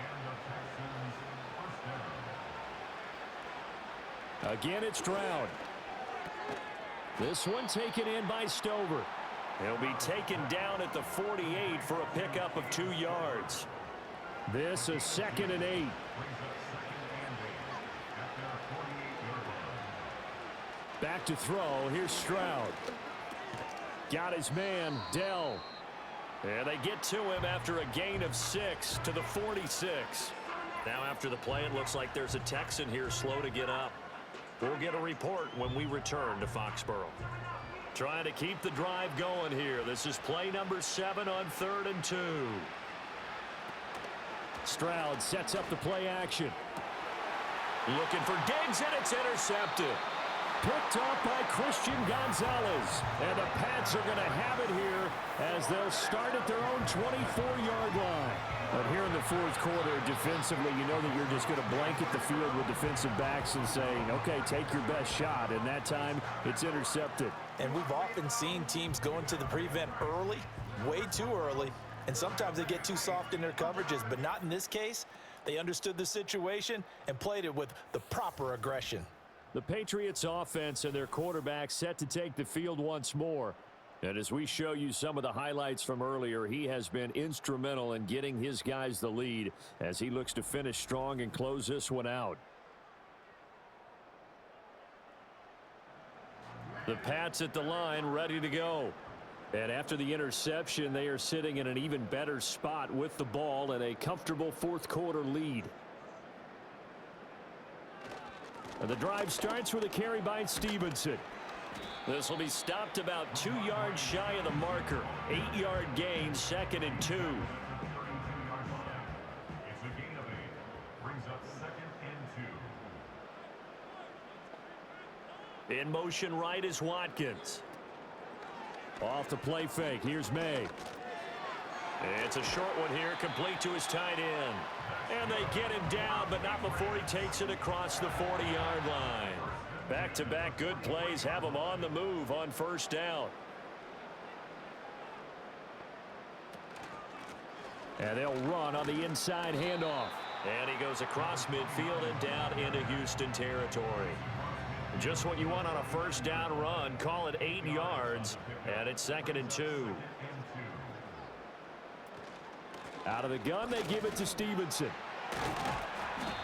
And the Texans first down. Again, it's Stroud. This one taken in by Stover. He'll be taken down at the 48 for a pickup of 2 yards. This is 2nd and 8. Brings up 2nd and 8 at their 48-yard line. Back to throw. Here's Stroud. Got his man, Dell. And they get to him after a gain of 6 to the 46. Now after the play, it looks like there's a Texan here slow to get up. We'll get a report when we return to Foxboro. Trying to keep the drive going here. This is play number 7 on 3rd and 2. Stroud sets up the play action. Looking for Diggs, and it's intercepted. picked off by Christian Gonzalez. And the Pats are going to have it here as they'll start at their own 24-yard line. But here in the fourth quarter, defensively, you know that you're just going to blanket the field with defensive backs and saying, okay, take your best shot. And that time, it's intercepted. And we've often seen teams go into the prevent early, way too early, and sometimes they get too soft in their coverages, but not in this case. They understood the situation and played it with the proper aggression. The Patriots offense and their quarterback set to take the field once more. And as we show you some of the highlights from earlier, he has been instrumental in getting his guys the lead as he looks to finish strong and close this one out. The Pats at the line, ready to go. And after the interception, they are sitting in an even better spot with the ball and a comfortable fourth quarter lead. And the drive starts with a carry by Stevenson. This will be stopped about 2 yards shy of the marker. 8-yard gain, 2nd and 2. It's a gain of 8. Brings up 2nd and 2. In motion right is Watkins. Off the play fake. Here's May. It's a short one here, complete to his tight end. And they get him down, but not before he takes it across the 40-yard line. Back-to-back good plays have him on the move on first down. And they'll run on the inside handoff. And he goes across midfield and down into Houston territory. Just what you want on a first down run. Call it 8 yards, and it's 2nd and 2. Out of the gun, they give it to Stevenson.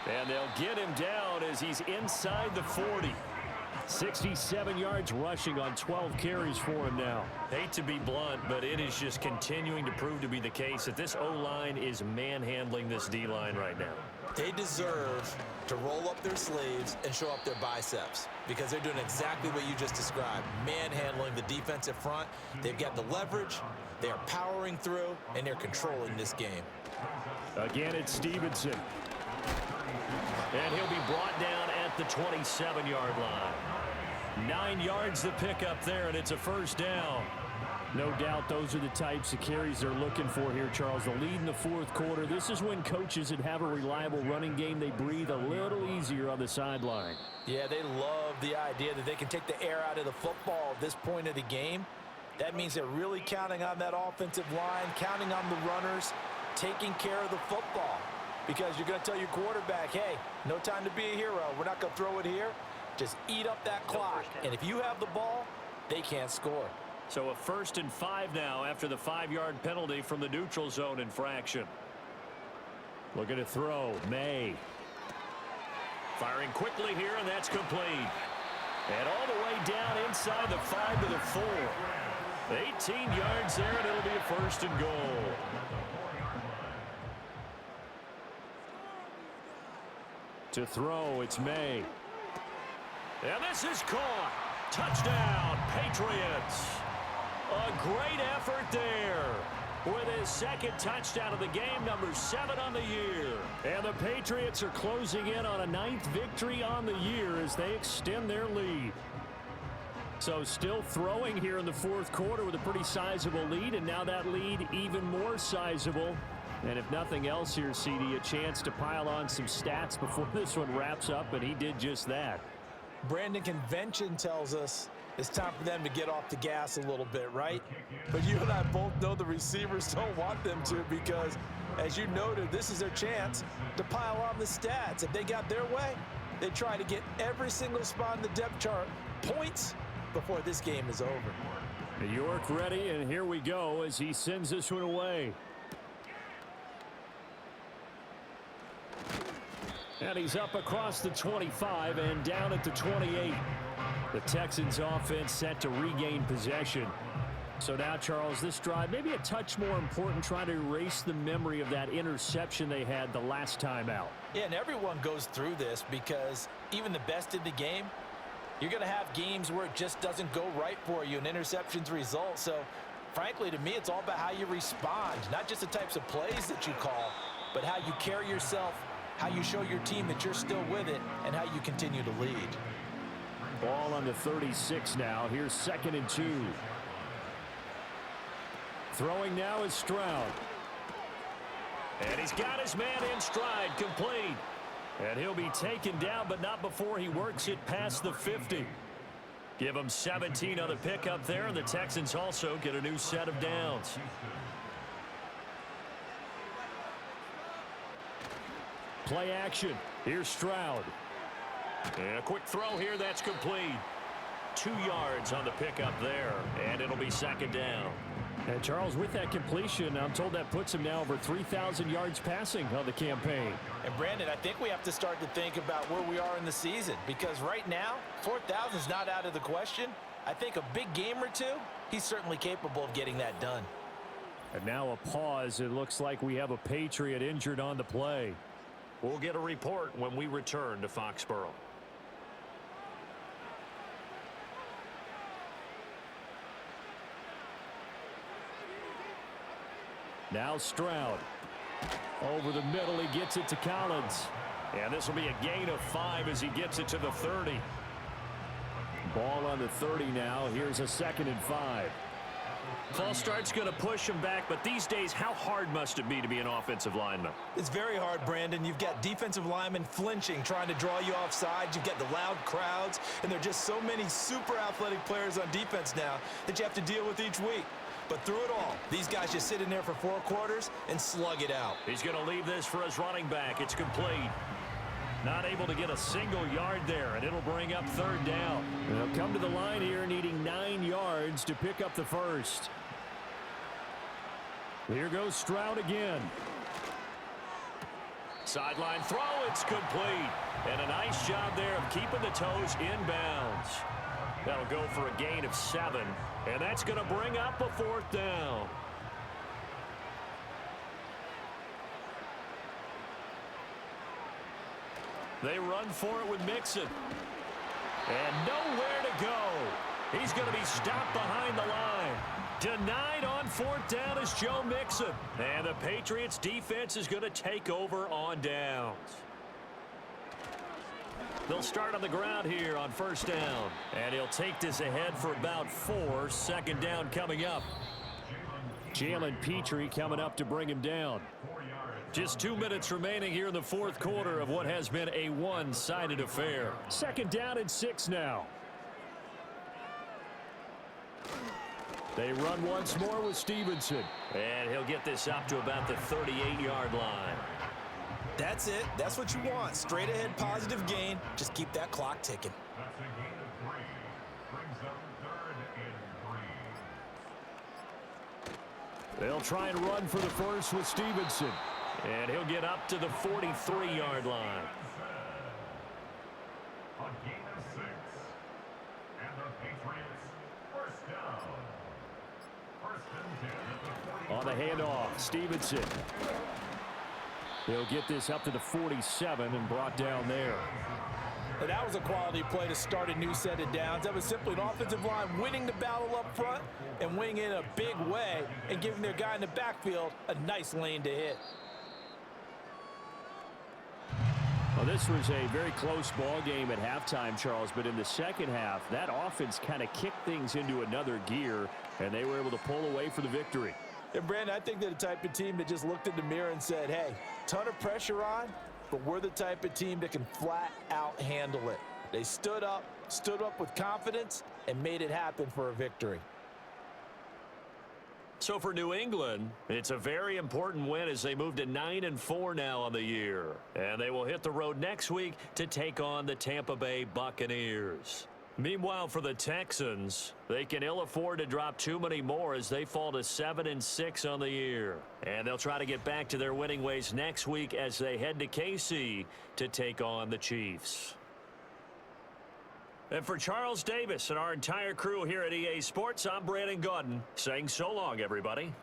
And they'll get him down as he's inside the 40. 67 yards rushing on 12 carries for him now. Hate to be blunt, but it is just continuing to prove to be the case that this O-line is manhandling this D-line right now. They deserve to roll up their sleeves and show up their biceps because they're doing exactly what you just described, manhandling the defensive front. They've got the leverage, they're powering through, and they're controlling this game. Again, it's Stevenson. And he'll be brought down at the 27-yard line. 9 yards to pick up there, and it's a first down. No doubt those are the types of carries they're looking for here, Charles. The lead in the fourth quarter. This is when coaches that have a reliable running game, they breathe a little easier on the sideline. Yeah, they love the idea that they can take the air out of the football at this point of the game. That means they're really counting on that offensive line, counting on the runners, taking care of the football. Because you're going to tell your quarterback, hey, no time to be a hero. We're not going to throw it here. Just eat up that clock. And if you have the ball, they can't score. So a 1st and 5 now after the 5-yard penalty from the neutral zone infraction. Looking to throw. May. Firing quickly here, and that's complete. And all the way down inside the 5 to the 4. 18 yards there, and it'll be a 1st and goal. To throw, it's May. And this is caught. Touchdown, Patriots. A great effort there with his 2nd touchdown of the game, number 7 on the year. And the Patriots are closing in on a 9th victory on the year as they extend their lead. So still throwing here in the fourth quarter with a pretty sizable lead, and now that lead even more sizable. And if nothing else here, CD, a chance to pile on some stats before this one wraps up, and he did just that. Brandon, convention tells us it's time for them to get off the gas a little bit, right? But you and I both know the receivers don't want them to because, as you noted, this is their chance to pile on the stats. If they got their way, they try to get every single spot in the depth chart points before this game is over. York ready, and here we go as he sends this one away. And he's up across the 25 and down at the 28. The Texans offense set to regain possession. So now, Charles, this drive maybe a touch more important, trying to erase the memory of that interception they had the last time out. Yeah, and everyone goes through this because even the best in the game, you're going to have games where it just doesn't go right for you and interceptions result. So, frankly, to me, it's all about how you respond, not just the types of plays that you call, but how you carry yourself, how you show your team that you're still with it, and how you continue to lead. Ball on the 36 now. Here's 2nd and 2. Throwing now is Stroud. And he's got his man in stride, complete. And he'll be taken down, but not before he works it past the 50. Give him 17 on the pickup there, and the Texans also get a new set of downs. Play action. Here's Stroud. And a quick throw here, that's complete. 2 yards on the pickup there, and it'll be 2nd down. And Charles, with that completion, I'm told that puts him now over 3,000 yards passing on the campaign. And Brandon, I think we have to start to think about where we are in the season, because right now, 4,000 is not out of the question. I think a big game or two, he's certainly capable of getting that done. And now a pause. It looks like we have a Patriot injured on the play. We'll get a report when we return to Foxboro. Now Stroud. Over the middle, he gets it to Collins. And this will be a gain of 5 as he gets it to the 30. Ball on the 30 now. Here's a 2nd and 5. False start's going to push him back, but these days, how hard must it be to be an offensive lineman? It's very hard, Brandon. You've got defensive linemen flinching, trying to draw you off sides. You've got the loud crowds, and there are just so many super athletic players on defense now that you have to deal with each week. But through it all, these guys just sit in there for 4 quarters and slug it out. He's going to leave this for his running back. It's complete. Not able to get a single yard there, and it'll bring up 3rd down. They'll come to the line here needing 9 yards to pick up the first. Here goes Stroud again. Sideline throw, it's complete. And a nice job there of keeping the toes inbounds. That'll go for a gain of 7, and that's going to bring up a 4th down. They run for it with Mixon. And nowhere to go. He's going to be stopped behind the line. Denied on 4th down is Joe Mixon. And the Patriots defense is going to take over on downs. They'll start on the ground here on 1st down. And he'll take this ahead for about 4. 2nd down coming up. Jalen Petrie coming up to bring him down. Just 2 minutes remaining here in the 4th quarter of what has been a one-sided affair. 2nd down and 6 now. They run once more with Stevenson. And he'll get this up to about the 38-yard line. That's it. That's what you want. Straight ahead positive gain. Just keep that clock ticking. That's a gain of 3. Brings up 3rd and 3. They'll try and run for the first with Stevenson. And he'll get up to the 43-yard line. A gain of 6. And the Patriots 1st down. 1st and 10 at the 40. On the handoff, Stevenson. He'll get this up to the 47 and brought down there. And that was a quality play to start a new set of downs. That was simply an offensive line winning the battle up front and winning in a big way and giving their guy in the backfield a nice lane to hit. Well, this was a very close ball game at halftime, Charles, but in the second half, that offense kind of kicked things into another gear, and they were able to pull away for the victory. And, Brandon, I think they're the type of team that just looked in the mirror and said, hey, ton of pressure on, but we're the type of team that can flat out handle it. They stood up with confidence, and made it happen for a victory. So for New England, it's a very important win as they move to 9-4 now on the year. And they will hit the road next week to take on the Tampa Bay Buccaneers. Meanwhile, for the Texans, they can ill afford to drop too many more as they fall to 7-6 on the year. And they'll try to get back to their winning ways next week as they head to KC to take on the Chiefs. And for Charles Davis and our entire crew here at EA Sports, I'm Brandon Gaudin saying so long, everybody.